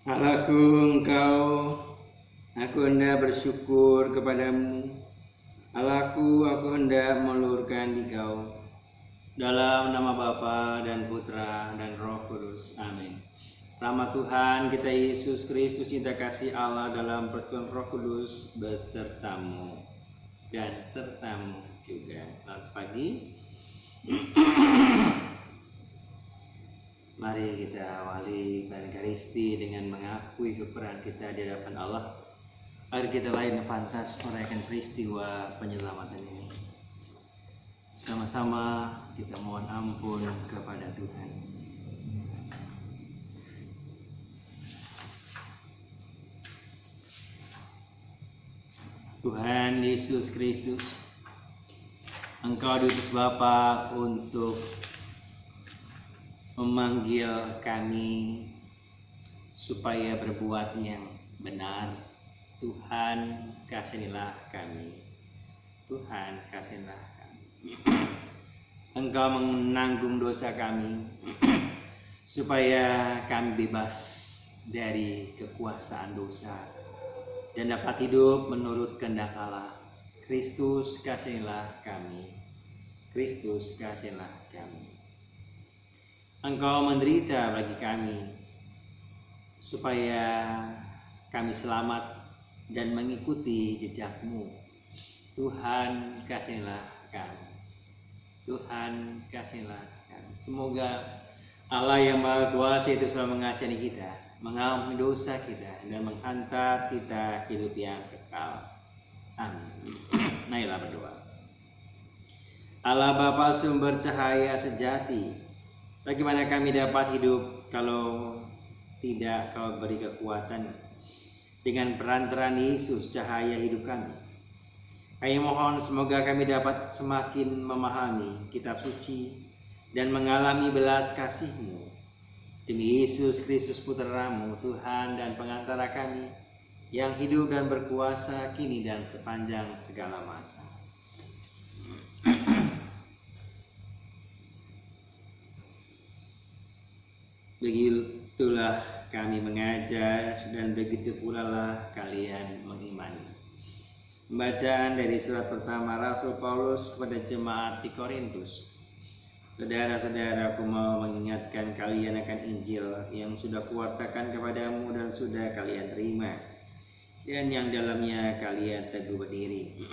Allahku, aku hendak bersyukur kepadamu. Allahku, aku hendak melurkan Dikau. Dalam nama Bapa dan Putra dan Roh Kudus. Amin. Rahmat Tuhan kita Yesus Kristus, cinta kasih Allah dalam persekutuan Roh Kudus besertamu dan sertamu juga. Selamat pagi. Mari kita awali Eucharisti dengan mengakui keberadaan kita di hadapan Allah. Mari kita lain pantas merayakan peristiwa penyelamatan ini. Sama-sama kita mohon ampun kepada Tuhan. Tuhan Yesus Kristus, Engkau diutus Bapa untuk memanggil kami supaya berbuat yang benar. Tuhan, kasihanilah kami. Tuhan, kasihanilah kami. Engkau menanggung dosa kami supaya kami bebas dari kekuasaan dosa dan dapat hidup menurut kehendak Allah. Kristus, kasihanilah kami. Kristus, kasihanilah kami. Engkau menderita bagi kami supaya kami selamat dan mengikuti jejak-Mu. Tuhan, kasihanilah kami. Tuhan, kasihanilah kami. Semoga Allah yang Maha Kuasa itu selalu mengasihi kita, mengampuni dosa kita, dan menghantar kita hidup yang kekal. Amin. Marilah berdoa. Allah Bapa sumber cahaya sejati, bagaimana kami dapat hidup kalau tidak Kau beri kekuatan? Dengan perantaraan Yesus, cahaya hidup kami. Kami mohon semoga kami dapat semakin memahami kitab suci dan mengalami belas kasih-Mu. Demi Yesus Kristus Putra-Mu, Tuhan dan pengantara kami, yang hidup dan berkuasa kini dan sepanjang segala masa. Begitulah kami mengajar dan begitu pula lah kalian mengimani. Pembacaan dari surat pertama Rasul Paulus kepada jemaat di Korintus. Saudara-saudara, aku mau mengingatkan kalian akan Injil yang sudah kuwartakan kepadamu dan sudah kalian terima, dan yang dalamnya kalian teguh berdiri.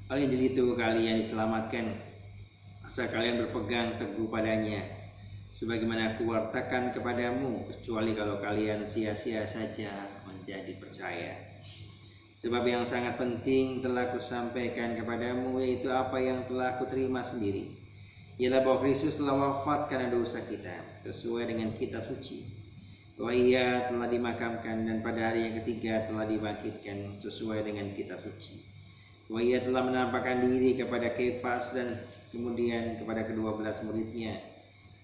Hal Injil itu kalian diselamatkan asal kalian berpegang teguh padanya, sebagaimana aku wartakan kepadamu, kecuali kalau kalian sia-sia saja menjadi percaya. Sebab yang sangat penting telah kusampaikan kepadamu, yaitu apa yang telah kuterima sendiri, ialah bahwa Kristus telah wafat karena dosa kita, sesuai dengan kitab suci, bahwa Ia telah dimakamkan dan pada hari yang ketiga telah dibangkitkan sesuai dengan kitab suci, bahwa Ia telah menampakkan diri kepada Kefas dan kemudian kepada ke-12 muridnya.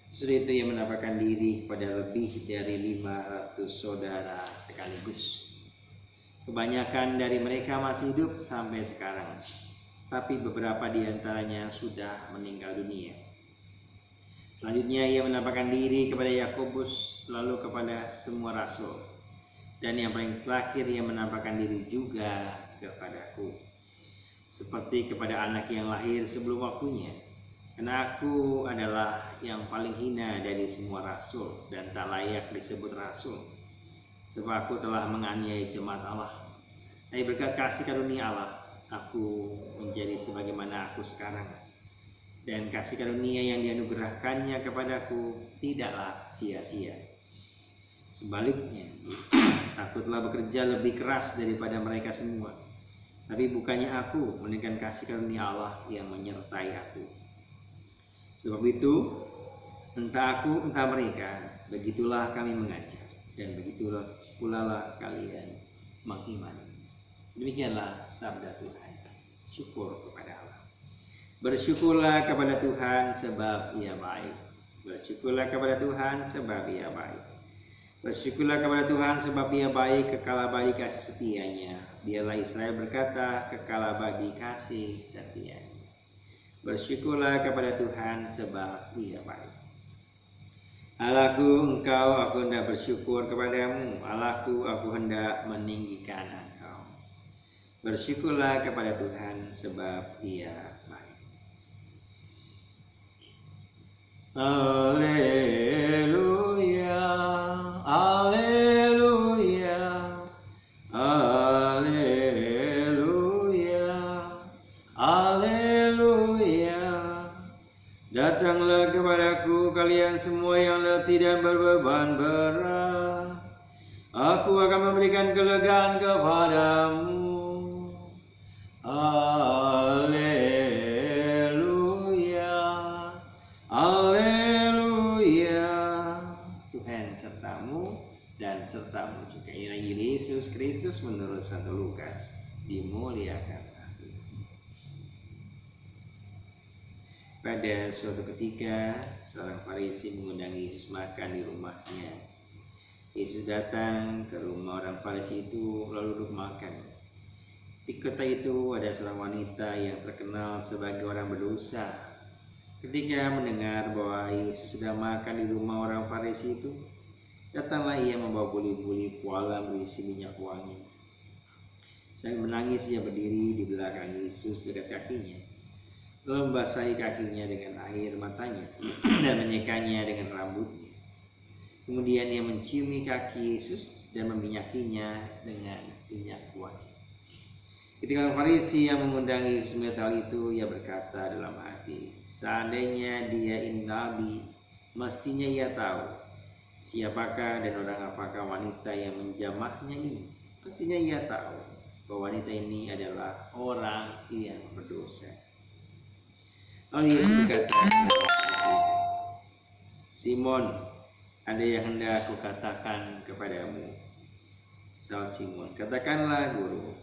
Setelah itu Ia menampakkan diri kepada lebih dari 500 saudara sekaligus. Kebanyakan dari mereka masih hidup sampai sekarang, tapi beberapa di antaranya sudah meninggal dunia. Selanjutnya Ia menampakkan diri kepada Yakobus, lalu kepada semua rasul, dan yang paling terakhir Ia menampakkan diri juga kepadaku, seperti kepada anak yang lahir sebelum waktunya. Karena aku adalah yang paling hina dari semua rasul dan tak layak disebut rasul, sebab aku telah menganiaya jemaat Allah. Tapi berkat kasih karunia Allah, aku menjadi sebagaimana aku sekarang. Dan kasih karunia yang dianugerahkannya kepadaku tidaklah sia-sia. Sebaliknya, aku telah bekerja lebih keras daripada mereka semua. Tapi bukannya aku, melainkan kasih karunia Allah yang menyertai aku. Sebab itu, entah aku, entah mereka, begitulah kami mengajar, dan begitulah pula lah kalian mengimani. Demikianlah sabda Tuhan. Syukur kepada Allah. Bersyukurlah kepada Tuhan sebab Ia baik. Bersyukurlah kepada Tuhan sebab Ia baik. Bersyukurlah kepada Tuhan sebab Ia baik, kekal abadi kasih setianya. Dialah Israel berkata, kekal abadi kasih setianya. Bersyukurlah kepada Tuhan sebab Ia baik. Allahku, aku hendak bersyukur kepadamu. Allahku, aku hendak meninggikan Engkau. Bersyukurlah kepada Tuhan sebab Ia baik. Haleluya, haleluya, haleluya, haleluya. Datanglah kepadaku kalian semua yang letih dan berbeban berat. Aku akan memberikan kelegaan kepadamu. Haleluya, haleluya. Tuhan sertamu dan sertamu juga. Injil Yesus Kristus menurut Santo Lukas. Dimuliakan. Pada suatu ketika, seorang Farisi mengundang Yesus makan di rumahnya. Yesus datang ke rumah orang Farisi itu lalu duduk makan. Di kota itu ada seorang wanita yang terkenal sebagai orang berdosa. Ketika mendengar bahwa Yesus sedang makan di rumah orang Farisi itu, datanglah ia membawa buli-buli pualam berisi minyak wangi. Sambil menangis ia berdiri di belakang Yesus dekat kakinya, lalu membasahi kakinya dengan air matanya dan menyekanya dengan rambutnya. Kemudian ia menciumi kaki Yesus dan meminyakinya dengan minyak wangi. Ketika orang Farisi yang mengundang Yesus melihat hal itu, ia berkata dalam hati, seandainya dia ini nabi, mestinya ia tahu siapakah dan orang apakah wanita yang menjamahnya ini. Mestinya ia tahu bahwa wanita ini adalah orang yang berdosa. Lalu Yesus berkata, Simon, ada yang hendak aku katakan kepadamu. Saud Simon, katakanlah guru.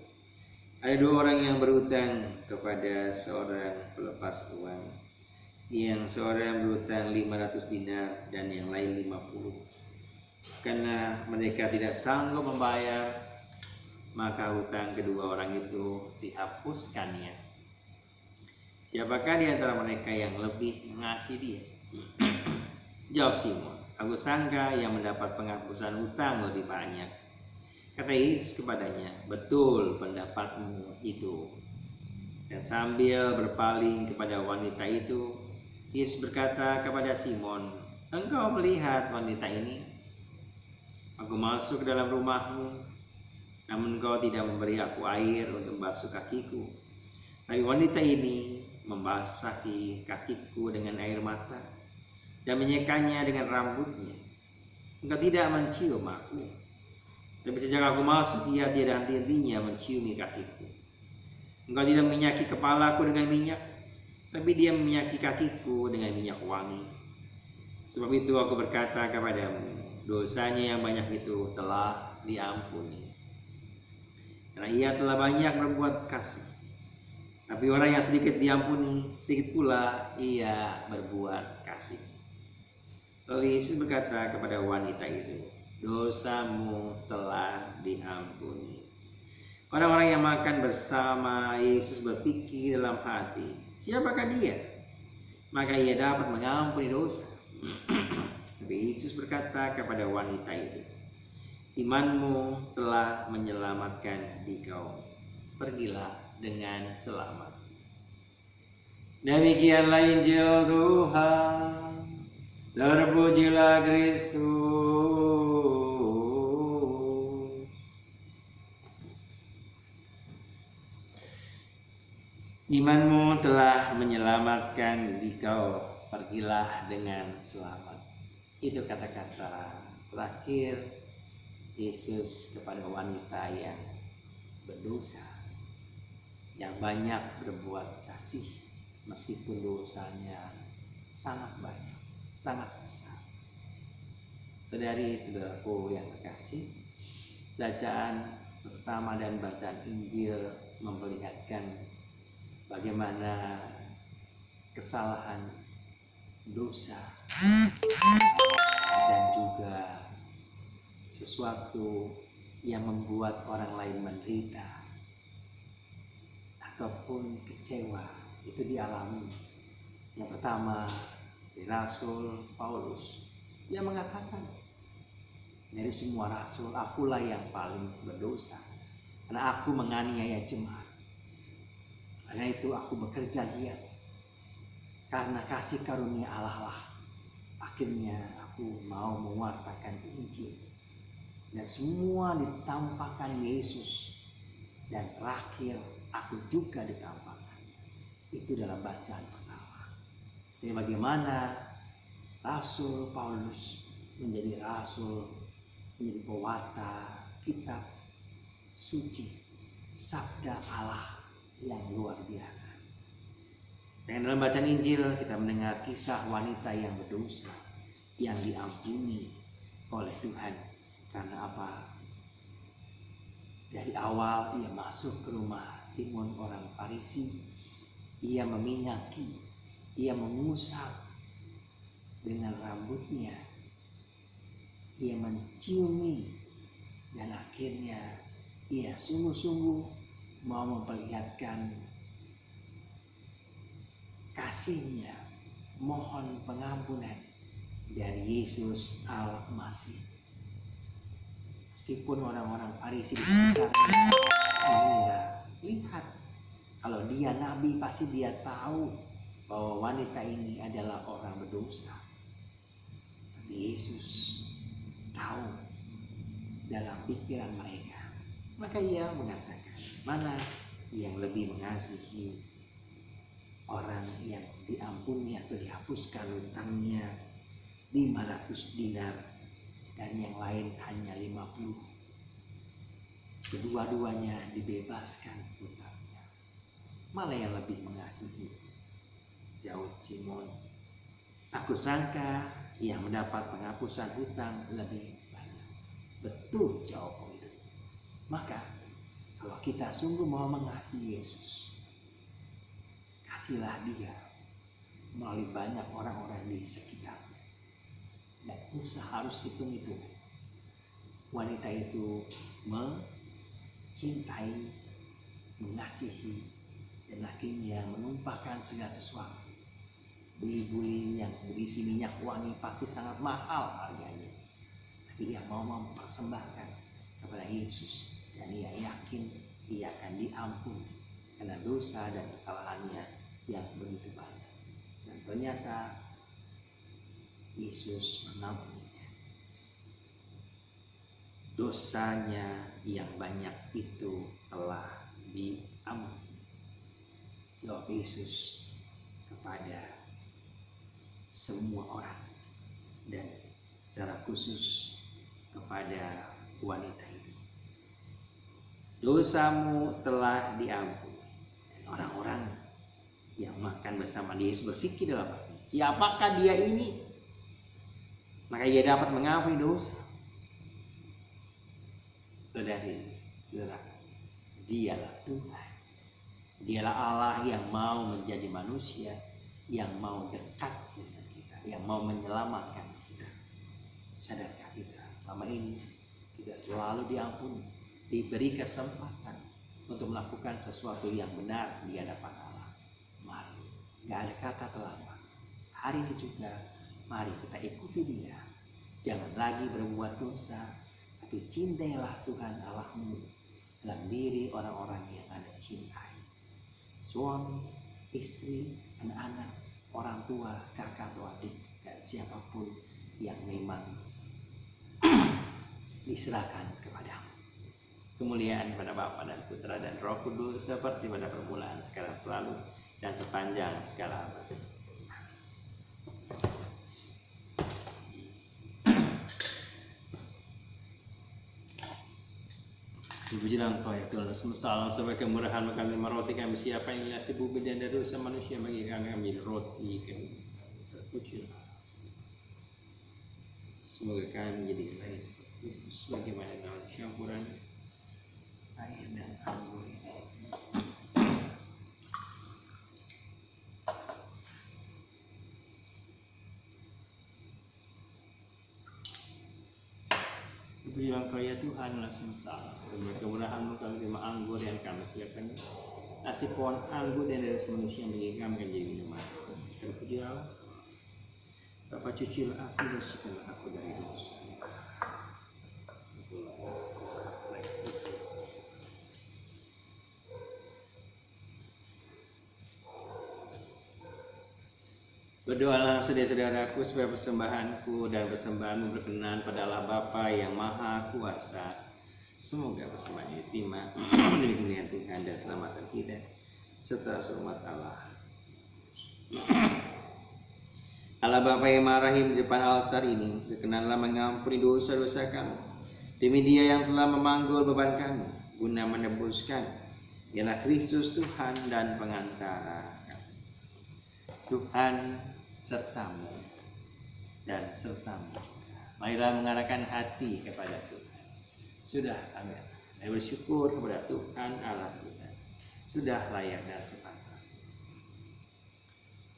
Ada dua orang yang berutang kepada seorang pelepas uang. Yang seorang berutang 500 dinar dan yang lain 50. Karena mereka tidak sanggup membayar, maka hutang kedua orang itu dihapuskannya. Siapakah di antara mereka yang lebih mengasihi dia? Jawab Simon, aku sangka yang mendapat penghapusan hutang lebih banyak. Kata Yesus kepadanya, betul pendapatmu itu. Dan sambil berpaling kepada wanita itu, Yesus berkata kepada Simon, engkau melihat wanita ini? Aku masuk ke dalam rumahmu, namun engkau tidak memberi aku air untuk membasuh kakiku. Tapi wanita ini membasahi kakiku dengan air mata dan menyekanya dengan rambutnya. Engkau tidak mencium aku. Tapi sejak aku masuk, ia tiada henti-hentinya menciumi kakiku. Engkau tidak minyaki kepalaku dengan minyak, tapi dia minyaki kakiku dengan minyak wangi. Sebab itu aku berkata kepadamu, dosanya yang banyak itu telah diampuni, karena ia telah banyak berbuat kasih. Tapi orang yang sedikit diampuni, sedikit pula ia berbuat kasih. Lalu Yesus berkata kepada wanita itu, dosamu telah diampuni. Orang-orang yang makan bersama Yesus berpikir dalam hati, siapakah dia? Maka ia dapat mengampuni dosa. Tapi Yesus berkata kepada wanita itu, imanmu telah menyelamatkan dikau. Pergilah dengan selamat. Demikianlah Injil Tuhan. Terpujilah Kristus. Imanmu telah menyelamatkan dikau, pergilah dengan selamat. Itu kata-kata terakhir Yesus kepada wanita yang berdosa, yang banyak berbuat kasih meskipun dosanya sangat banyak, sangat besar. Saudari-saudaraku yang terkasih, bacaan pertama dan bacaan Injil memperlihatkan bagaimana kesalahan, dosa, dan juga sesuatu yang membuat orang lain menderita ataupun kecewa itu dialami. Yang pertama, di Rasul Paulus Ia mengatakan, dari semua rasul akulah yang paling berdosa, karena aku menganiaya jemaat. Karena itu aku bekerja giat. Karena kasih karunia Allah lah, akhirnya aku mau mewartakan Injil. Dan semua ditampakkan Yesus. Dan terakhir aku juga ditampakkan. Itu dalam bacaan pertama. Jadi bagaimana Rasul Paulus menjadi rasul, menjadi pewarta kitab suci, sabda Allah yang luar biasa. Dan dalam bacaan Injil kita mendengar kisah wanita yang berdosa, yang diampuni oleh Tuhan. Karena apa? Dari awal ia masuk ke rumah Simon orang Farisi, ia meminyaki, ia mengusap dengan rambutnya, ia menciumi, dan akhirnya ia sungguh-sungguh mau memperlihatkan kasihnya, mohon pengampunan dari Yesus Al-Masih. Meskipun orang-orang Farisi di sekitarnya mengira, lihat, kalau dia nabi pasti dia tahu bahwa wanita ini adalah orang berdosa. Tapi Yesus tahu dalam pikiran mereka. Maka ia mengatakan, mana yang lebih mengasihi orang yang diampuni atau dihapuskan hutangnya 500 dinar dan yang lain hanya 50. Kedua-duanya dibebaskan hutangnya. Mana yang lebih mengasihi? Jawab Simon, aku sangka yang mendapat penghapusan hutang lebih banyak. Betul jawaban itu. Maka kalau kita sungguh mau mengasihi Yesus, kasihlah dia melalui banyak orang-orang di sekitarnya. Dan usaha harus hitung-hitung. Wanita itu mencintai, mengasihi, dan akhirnya menumpahkan segala sesuatu. Buli-buli yang berisi minyak wangi pasti sangat mahal harganya. Tapi ia mau mempersembahkan kepada Yesus. Dan ia yakin ia akan diampuni karena dosa dan kesalahannya yang begitu banyak. Dan ternyata Yesus mengampuninya. Dosanya yang banyak itu telah diampuni. Jawab Yesus kepada semua orang dan secara khusus kepada wanita itu. Dosamu telah diampuni. Dan orang-orang yang makan bersama Yesus berpikir dalam hati, siapakah dia ini? Maka ia dapat mengampuni dosa. Saudari, saudara, dialah Tuhan. Dialah Allah yang mau menjadi manusia, yang mau dekat dengan kita, yang mau menyelamatkan kita. Sadarkah kita selama ini kita selalu diampuni, diberi kesempatan untuk melakukan sesuatu yang benar di hadapan Allah. Mari, gak ada kata terlambat. Hari ini juga mari kita ikuti dia. Jangan lagi berbuat dosa, tapi cintailah Tuhan Allahmu dalam diri orang-orang yang Anda cintai. Suami, istri, anak-anak, orang tua, kakak atau adik, dan siapapun yang memang diserahkan kepadamu. Kemuliaan kepada Bapa dan Putra dan Roh Kudus seperti pada permulaan, sekarang, selalu, dan sepanjang segala abad. Pujilah Engkau ya Tuhan semesta alam, sebagai kemurahan kami roti kami siapa yang melasi bumi dan dosa manusia, bagi kami roti kami. Pujilah. Semoga kami menjadi lahir seperti Kristus, bagaimana dalam campuran air dan anggur ini. Pujilah Engkau ya Tuhan semesta alam, sebagai kemurahan-Mu kami terima anggur yang kami siapkan, nasi pohon anggur dan dari manusia yang bagi kami menjadi minuman. Terpujilah Bapa, cucilah aku, bersihkanlah aku dari dosa. Berdoalah saudara-saudaraku supaya persembahanku dan persembahanmu berkenan pada Allah Bapa yang Maha Kuasa. Semoga persembahan ini diterima demi kemuliaan Tuhan dan keselamatan kita serta selamat Allah. Allah Bapa yang Maha Rahim, di depan altar ini berkenanlah mengampuni dosa-dosa kami. Demi Dia yang telah memanggul beban kami guna menebuskan, ialah Kristus Tuhan dan pengantara kami. Tuhan sertamu dan sertamu. Marilah mengarahkan hati kepada Tuhan. Sudah kami bersyukur kepada Tuhan Allah kita. Sudah layak dan sepantasnya.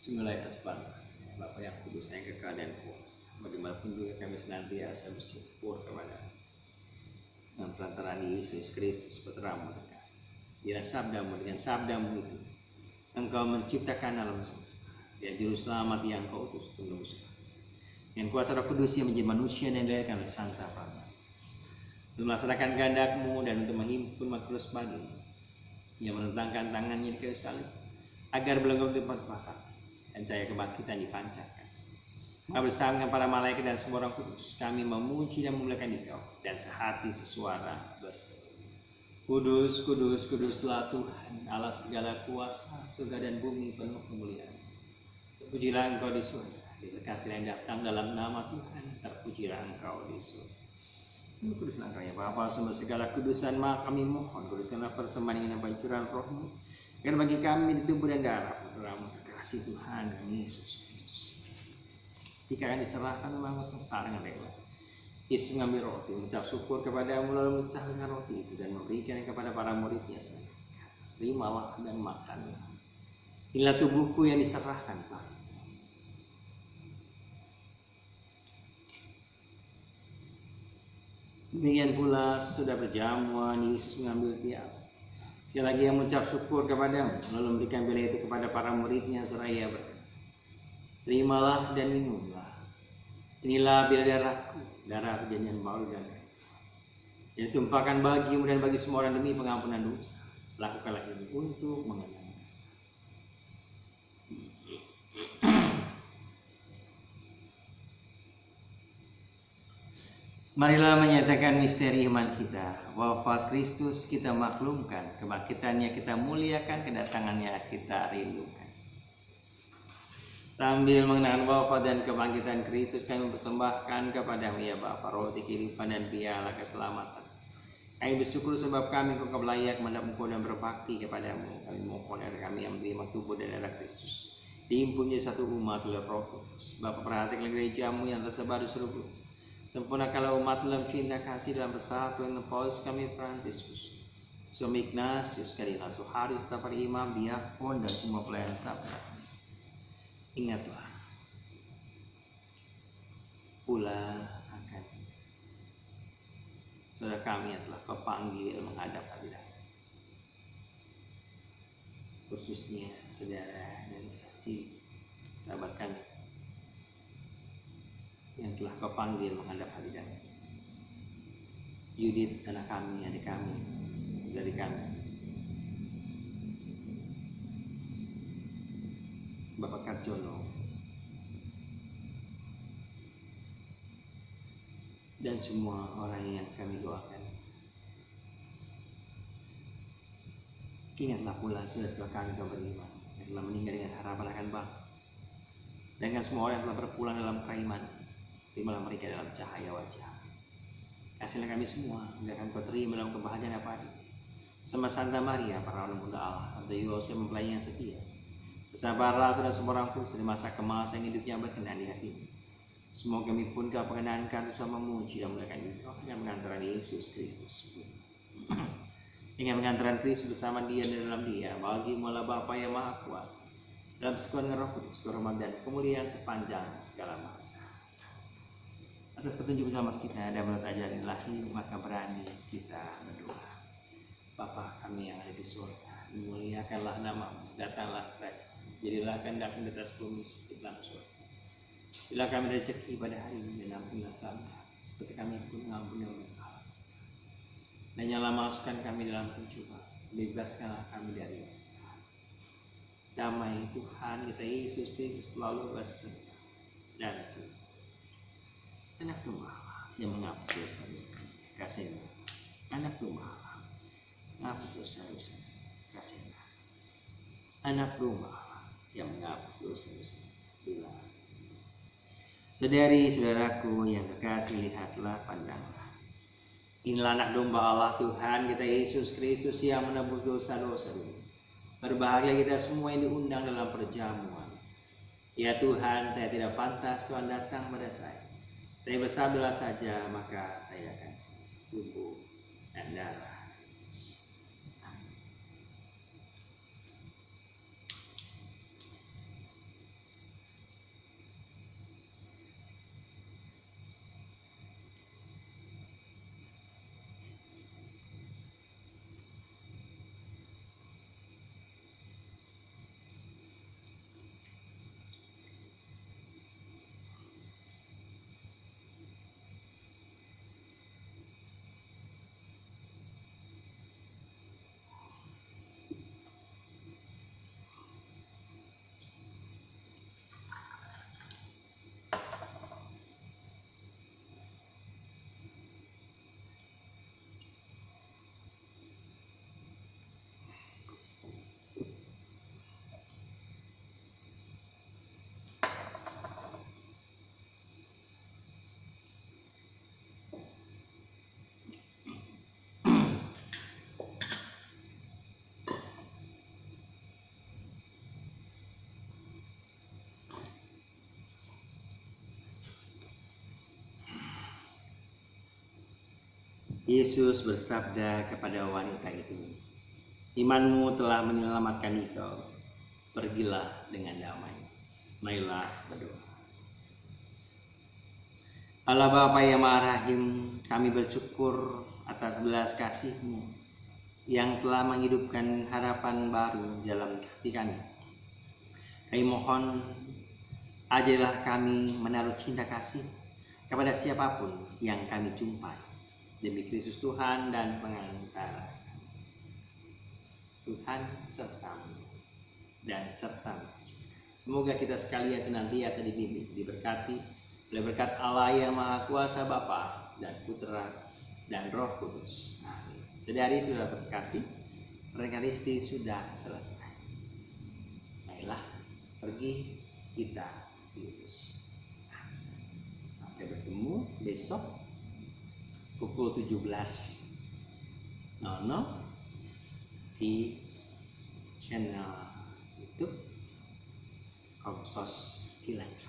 Sungguh layak dan sepantasnya. Bapa yang kudus, yang kekal dan kuasa. Bagaimanapun juga kami senantiasa bersyukur kepada dengan perantaraan Yesus Kristus putramu terkasih. Dengan sabdamu itu Engkau menciptakan alam semesta. Dia juru selamat yang Kau utus untuk menembus. Dengan kuasa Roh Kudus yang menjadi manusia yang dilahirkan oleh Santa Maria, untuk melaksanakan kehendak-Mu dan untuk menghimpun umat terus bagimu, yang menentangkan tangannya di kayu salib agar belenggu tempat bakar dan cahaya kebangkitan dipancarkan. Maka bersama dengan para malaikat dan semua orang kudus, kami memuji dan memuliakan Engkau dan sehati sesuara berseru, Kudus, kudus, kuduslah Tuhan Allah segala kuasa, surga dan bumi penuh kemuliaan. Terpujilah Engkau di surga, diberkati yang datang dalam nama Tuhan, terpujilah Engkau di surga. Sungguh kuduslah Engkau ya Bapa, semua segala kudusan, maka kami mohon kuduskanlah persembahan dengan pancuran Roh-Mu, agar bagi kami di tubuh dan darah putra-Mu terkasih Tuhan dan Yesus Kristus. Jika akan diserahkan memang sengsara dengan rela, Yesus mengambil roti, mengucap syukur kepada-Mu, lalu memecahkan roti itu dan memberikan kepada para murid-Nya. Terimalah dan makanlah. Inilah tubuhku yang diserahkan Tuhan. Demikian pula sesudah berjamuan, Yesus mengambil tiap. Sekali lagi yang mengucap syukur kepada-Mu, lalu memberikan bila itu kepada para murid-Nya seraya berkata, terimalah dan minumlah. Inilah bila darahku, darah perjanjian baru dan yang ditumpahkan bagimu dan bagi semua orang demi pengampunan dosa. Lakukanlah ini untuk mengenang. Marilah menyatakan misteri iman kita. Wafat Kristus kita maklumkan, kebangkitannya kita muliakan, kedatangannya kita rindukan. Sambil mengenang wafat dan kebangkitan Kristus, kami mempersembahkan kepada-Mu ya Bapa roti kehidupan dan piala keselamatan. Kami bersyukur sebab kami Engkau layak menghadap Engkau dan berbakti kepada-Mu. Kami mohon agar kami yang menerima tubuh dan darah Kristus dihimpun menjadi satu umat oleh Roh Kudus. Bapa, perhatikanlah gereja-Mu yang tersebar di seluruh bumi. Sempurnakanlah umat dalam cinta kasih dalam persatuan Paulus kami Fransiskus, suami Ignatius, Kardinal Soeharto, serta para imam, diakon dan semua pelayan sabda. Ingatlah pula akan saudara kami yang telah Kau panggil menghadap hadirat, khususnya saudara dan saksi sahabat kami yang telah Kau panggil menghadap hadirat. Yudit anak kami, adik kami, dari kami, Bapak Karjono, dan semua orang yang kami doakan. Ingatlah pula saudara-saudara kami yang beriman yang telah meninggal dengan harapan akan bangkit, dengan semua orang yang telah berpulang dalam keimanan. Terimalah mereka dalam cahaya wajah. Kasihlah kami semua agar kami terima dalam kebahagiaan abadi bersama Santa Maria, para orang muda Allah, Santa Yosef mempelai yang setia. Bersabarlah saudara semua orang kudus dari masa kemasan hidupnya berkenan di hati. Semoga kami pun Kau perkenankan untuk memuji dan memuliakan Engkau dengan pengantaran Yesus Kristus. Dengan pengantaran Kristus bersama Dia dan dalam Dia, bagi-Mu Allah Bapa yang Maha Kuasa, dalam sekuat Roh Kudus, kehormatan dan kemuliaan sepanjang segala masa. Atas petunjuk bersama kita dan menurut ajaran ilahi, maka berani kita berdoa. Bapa kami yang ada di surga, dimuliakanlah nama-Mu, datanglah kerajaan, jadilah kehendak-Mu di atas bumi seperti dalam surga. Bila kami rezeki pada hari ini dan ampunilah selalu seperti kami pun mengampuni orang bersalah. Dan janganlah masukkan kami dalam pencobaan, bebaskanlah kami dari damai Tuhan kita Yesus Kristus selalu bersama dan selalu. Anak domba Allah yang menghapus dosa-dosa kasihnya. Anak domba Allah menghapus dosa-dosa kasihnya. Anak domba Allah yang menghapus dosa-dosa bila. Saudari-saudaraku yang kekasih, lihatlah, pandanglah. Inilah anak domba Allah Tuhan kita Yesus Kristus yang menebus dosa-dosa dunia. Berbahagia kita semua yang diundang dalam perjamuan. Ya Tuhan, saya tidak pantas Tuhan datang pada saya. Tapi bersabdalah saja, maka saya akan tubuh dan darah Kristus. Yesus bersabda kepada wanita itu, imanmu telah menyelamatkan engkau, pergilah dengan damai. Marilah berdoa. Allah Bapa yang Maha Rahim, kami bersyukur atas belas kasih-Mu yang telah menghidupkan harapan baru dalam hati kami. Kami mohon, ajarilah kami menaruh cinta kasih kepada siapapun yang kami jumpai, demi Kristus Tuhan dan pengantara. Tuhan sertamu dan sertamu. Semoga kita sekalian senantiasa dibimbing, diberkati oleh berkat Allah yang Maha Kuasa, Bapa dan Putra dan Roh Kudus. Amin. Saudari sudah terkasih, Rekaristi sudah selesai. Baiklah, pergi kita diutus. Sampai bertemu besok pukul 17.00 di channel YouTube Komsos Kilan.